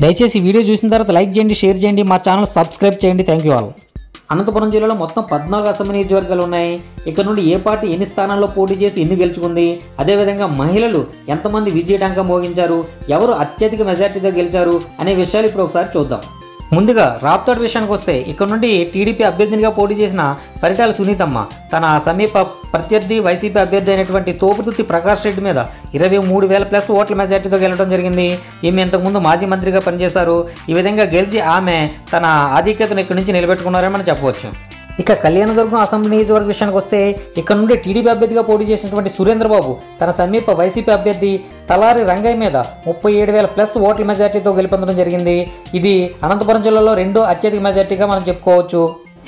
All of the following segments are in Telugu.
దయచేసి ఈ వీడియో చూసిన తర్వాత లైక్ చేయండి, షేర్ చేయండి, మా ఛానల్ సబ్స్క్రైబ్ చేయండి. Thank you all. అనంతపురం జిల్లాలో మొత్తం 14 అసెంబ్లీ నియోజకవర్గాలు ఉన్నాయి. ఇక్కడ నుండి ఏ పార్టీ ఎన్ని స్థానాల్లో పోటీ చేసి ఎన్ని గెలుచుకుంది, అదేవిధంగా మహిళలు ఎంతమంది విజయటంకం మోగించారు, ఎవరు అత్యధిక మెజార్టీతో గెలిచారు అనే విషయాలు ఇప్పుడు ఒకసారి చూద్దాం. ముందుగా రాప్తాడు విషయానికి వస్తే ఇక్కడ నుండి టీడీపీ అభ్యర్థినిగా పోటీ చేసిన పరిటాల సునీతమ్మ తన సమీప ప్రత్యర్థి వైసీపీ అభ్యర్థి అయినటువంటి తోపుదుర్తి ప్రకాష్ రెడ్డి మీద 23,000+ ఓట్ల మెజార్టీతో గెలవడం జరిగింది. ఈమె ఇంతకుముందు మాజీ మంత్రిగా పనిచేశారు. ఈ విధంగా గెలిచి ఆమె తన ఆధిక్యతను ఇక్కడి నుంచి నిలబెట్టుకున్నారని మనం చెప్పవచ్చు. ఇక కళ్యాణదుర్గం అసెంబ్లీ నియోజకవర్గ విషయానికి వస్తే ఇక్కడ నుండి టీడీపీ అభ్యర్థిగా పోటీ చేసినటువంటి సురేంద్రబాబు తన సమీప వైసీపీ అభ్యర్థి తలారి రంగయ్య మీద 37,000+ ఓట్ల మెజార్టీతో గెలుపొందడం జరిగింది. ఇది అనంతపురం జిల్లాలో రెండో అత్యధిక మెజార్టీగా మనం చెప్పుకోవచ్చు.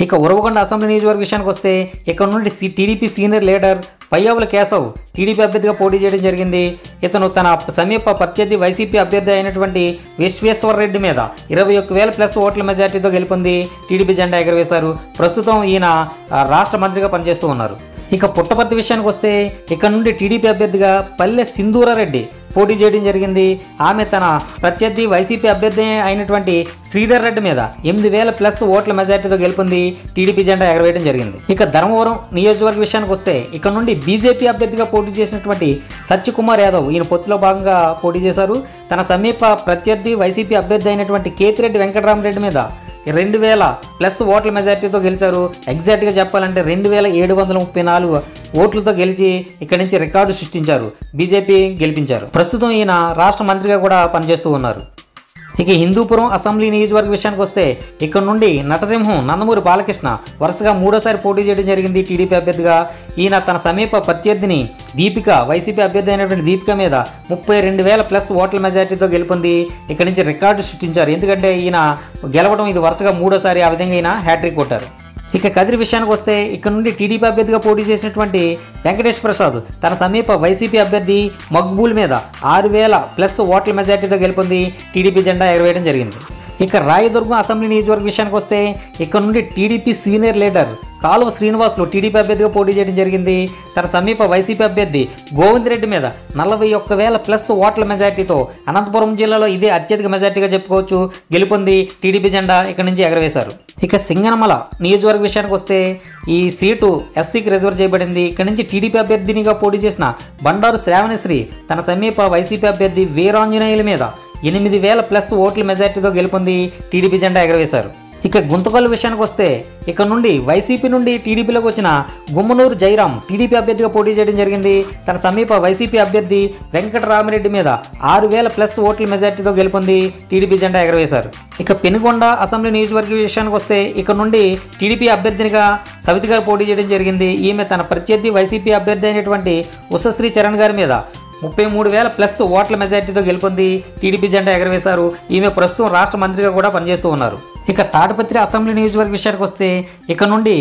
ఇక ఉరవకొండ అసెంబ్లీ నియోజకవర్గ విషయానికి వస్తే ఇక్కడ నుండి TDP senior leader Payyavula Keshav TDP అభ్యర్థిగా పోటీ చేయడం జరిగింది. ఇతను తన సమీప ప్రత్యర్థి వైసీపీ అభ్యర్థి అయినటువంటి విశ్వేశ్వరరెడ్డి మీద 21,000+ ఓట్ల మెజార్టీతో గెలుపొంది టీడీపీ జెండా ఎగరవేశారు. ప్రస్తుతం ఈయన రాష్ట్ర మంత్రిగా పనిచేస్తూ ఉన్నారు. ఇక పుట్టపర్తి విషయానికి వస్తే ఇక్కడ నుండి టీడీపీ అభ్యర్థిగా పల్లె సింధూరారెడ్డి పోటీ చేయడం జరిగింది. ఆమె తన ప్రత్యర్థి వైసీపీ అభ్యర్థి అయినటువంటి శ్రీధర్ రెడ్డి మీద 8,000+ ఓట్ల మెజార్టీతో గెలుపొంది టీడీపీ జెండా ఎగరవేయడం జరిగింది. ఇక ధర్మవరం నియోజకవర్గ విషయానికి వస్తే ఇక్కడ నుండి బీజేపీ అభ్యర్థిగా పోటీ చేసినటువంటి సత్యకుమార్ యాదవ్ ఈయన పొత్తులో భాగంగా పోటీ చేశారు. తన సమీప ప్రత్యర్థి వైసీపీ అభ్యర్థి అయినటువంటి కేతిరెడ్డి వెంకటరామరెడ్డి మీద 2,000+ ఓట్ల మెజార్టీతో గెలిచారు. ఎగ్జాక్ట్గా చెప్పాలంటే 2,734 ఓట్లతో గెలిచి ఇక్కడి నుంచి రికార్డు సృష్టించారు. బీజేపీ గెలిపించారు. ప్రస్తుతం ఈయన రాష్ట్ర మంత్రిగా కూడా పనిచేస్తూ ఉన్నారు. ఇక హిందూపురం అసెంబ్లీ నియోజకవర్గ విషయానికి వస్తే ఇక్కడ నుండి నటసింహం నందమూరి బాలకృష్ణ వరుసగా 3వ పోటీ చేయడం జరిగింది టీడీపీ అభ్యర్థిగా. ఈయన తన సమీప ప్రత్యర్థిని దీపిక వైసీపీ అభ్యర్థి అయినటువంటి దీపిక మీద 32,000+ ఓట్ల మెజార్టీతో గెలుపొంది ఇక్కడి నుంచి రికార్డు సృష్టించారు. ఎందుకంటే ఈయన గెలవడం ఇది వరుసగా 3వసారి. ఆ విధంగా ఈయన హ్యాట్రిక్ కొట్టారు. ఇక కదిరి విషయానికి వస్తే ఇక్కడ నుండి టీడీపీ అభ్యర్థిగా పోటీ చేసినటువంటి వెంకటేష్ ప్రసాద్ తన సమీప వైసీపీ అభ్యర్థి మక్బూల్ మీద 6,000+ ఓట్ల మెజార్టీతో గెలుపొంది టీడీపీ జెండా ఎగరవేయడం జరిగింది. ఇక రాయదుర్గం అసెంబ్లీ నియోజకవర్గ విషయానికి వస్తే ఇక్కడ నుండి టీడీపీ సీనియర్ లీడర్ కాలువ శ్రీనివాసులు టీడీపీ అభ్యర్థిగా పోటీ చేయడం జరిగింది. తన సమీప వైసీపీ అభ్యర్థి గోవింద్ రెడ్డి మీద 41,000+ ఓట్ల మెజార్టీతో అనంతపురం జిల్లాలో ఇదే అత్యధిక మెజార్టీగా చెప్పుకోవచ్చు గెలుపొంది టీడీపీ జెండా ఇక్కడ నుంచి ఎగరవేశారు. ఇక సింగనమల నియోజకవర్గ విషయానికి వస్తే ఈ సీటు ఎస్సీకి రిజర్వ్ చేయబడింది. ఇక్కడ నుంచి టీడీపీ అభ్యర్థినిగా పోటీ చేసిన బండారు శ్రావణశ్రీ తన సమీప వైసీపీ అభ్యర్థి వీరాంజనేయుల మీద 8,000+ ఓట్ల మెజార్టీతో గెలుపొంది టీడీపీ జెండా ఎగరవేశారు. ఇక గుంతకల్లు విషయానికి వస్తే ఇక్కడ నుండి వైసీపీ నుండి టీడీపీలోకి వచ్చిన గుమ్మనూరు జయరాం టీడీపీ అభ్యర్థిగా పోటీ చేయడం జరిగింది. తన సమీప వైసీపీ అభ్యర్థి వెంకటరామిరెడ్డి మీద 6,000+ ఓట్ల మెజార్టీతో గెలుపొంది టీడీపీ జెండా ఎగరవేశారు. ఇక పెనుగొండ అసెంబ్లీ నియోజకవర్గ విషయానికి వస్తే ఇక్కడ నుండి టీడీపీ అభ్యర్థినిగా సవితి గారు పోటీ చేయడం జరిగింది. ఈమె తన ప్రత్యర్థి వైసీపీ అభ్యర్థి అయినటువంటి ఉషశ్రీ చరణ్ గారి మీద 33,000+ ఓట్ల మెజార్టీతో గెలుపొంది టీడీపీ జెండా ఎగరవేశారు. ఈమె ప్రస్తుతం రాష్ట్ర మంత్రిగా కూడా పనిచేస్తూ ఉన్నారు. ఇక తాడిపత్రి అసెంబ్లీ నియోజకవర్గ విషయానికి వస్తే ఇక్కడ నుండి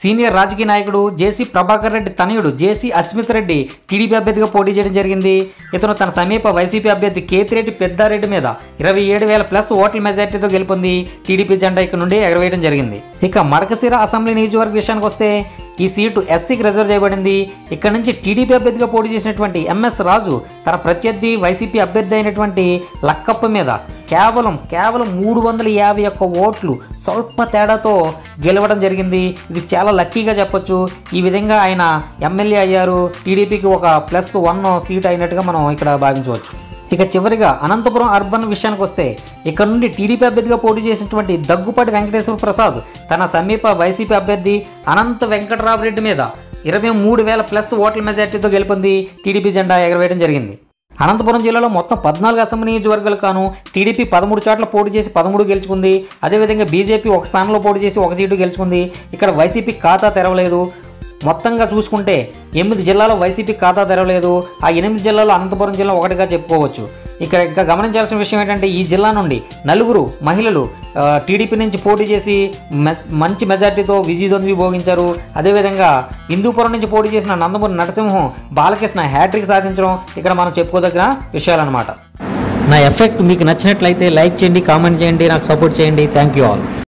సీనియర్ రాజకీయ నాయకుడు జేసీ ప్రభాకర్ రెడ్డి తనయుడు జేసీ అస్మిత్ రెడ్డి టీడీపీ అభ్యర్థిగా పోటీ చేయడం జరిగింది. ఇతను తన సమీప వైసీపీ అభ్యర్థి కేతిరెడ్డి పెద్దారెడ్డి మీద 27,000+ ఓట్ల మెజార్టీతో గెలుపొంది టీడీపీ జెండా ఇక్కడ నుండి ఎగరవేయడం జరిగింది. ఇక మడకశిర అసెంబ్లీ నియోజకవర్గ విషయానికి వస్తే ఈ సీటు ఎస్సీకి రిజర్వ్ చేయబడింది. ఇక్కడ నుంచి టీడీపీ అభ్యర్థిగా పోటీ చేసినటువంటి ఎంఎస్ రాజు తన ప్రత్యర్థి వైసీపీ అభ్యర్థి అయినటువంటి లక్కప్ప మీద కేవలం 351 ఓట్లు స్వల్ప తేడాతో గెలవడం జరిగింది. ఇది చాలా లక్కీగా చెప్పొచ్చు. ఈ విధంగా ఆయన ఎమ్మెల్యే అయ్యారు. టీడీపీకి ఒక +1 సీట్ అయినట్టుగా మనం ఇక్కడ భావించవచ్చు. ఇక చివరిగా అనంతపురం అర్బన్ విషయానికి వస్తే ఇక్కడ నుండి టీడీపీ అభ్యర్థిగా పోటీ చేసినటువంటి దగ్గుపాటి వెంకటేశ్వర ప్రసాద్ తన సమీప వైసీపీ అభ్యర్థి అనంత వెంకటరామరెడ్డి మీద 23,000+ ఓట్ల మెజార్టీతో గెలుపొంది టీడీపీ జెండా ఎగరవేయడం జరిగింది. అనంతపురం జిల్లాలో మొత్తం 14 అసెంబ్లీ నియోజకవర్గాలు కాను టీడీపీ 13 చోట్ల పోటీ చేసి 13 గెలుచుకుంది. అదేవిధంగా బీజేపీ ఒక స్థానంలో పోటీ చేసి 1 సీటు గెలుచుకుంది. ఇక్కడ వైసీపీ ఖాతా తెరవలేదు. మొత్తంగా చూసుకుంటే 8 జిల్లాలో వైసీపీ ఖాతా తెరవలేదు. ఆ 8 జిల్లాలో అనంతపురం జిల్లా ఒకటిగా చెప్పుకోవచ్చు. ఇంకా గమనించాల్సిన విషయం ఏంటంటే ఈ జిల్లా నుండి 4 మహిళలు టీడీపీ నుంచి పోటీ చేసి మంచి మెజార్టీతో విజయదొంది భోగించారు. అదేవిధంగా హిందూపురం నుంచి పోటీ చేసిన నందమూరి నరసింహం బాలకృష్ణ హ్యాట్రిక్ సాధించడం ఇక్కడ మనం చెప్పుకోదగిన విషయాలన్నమాట. నా ఎఫెక్ట్ మీకు నచ్చినట్లయితే లైక్ చేయండి, కామెంట్ చేయండి, నాకు సపోర్ట్ చేయండి. Thank you all.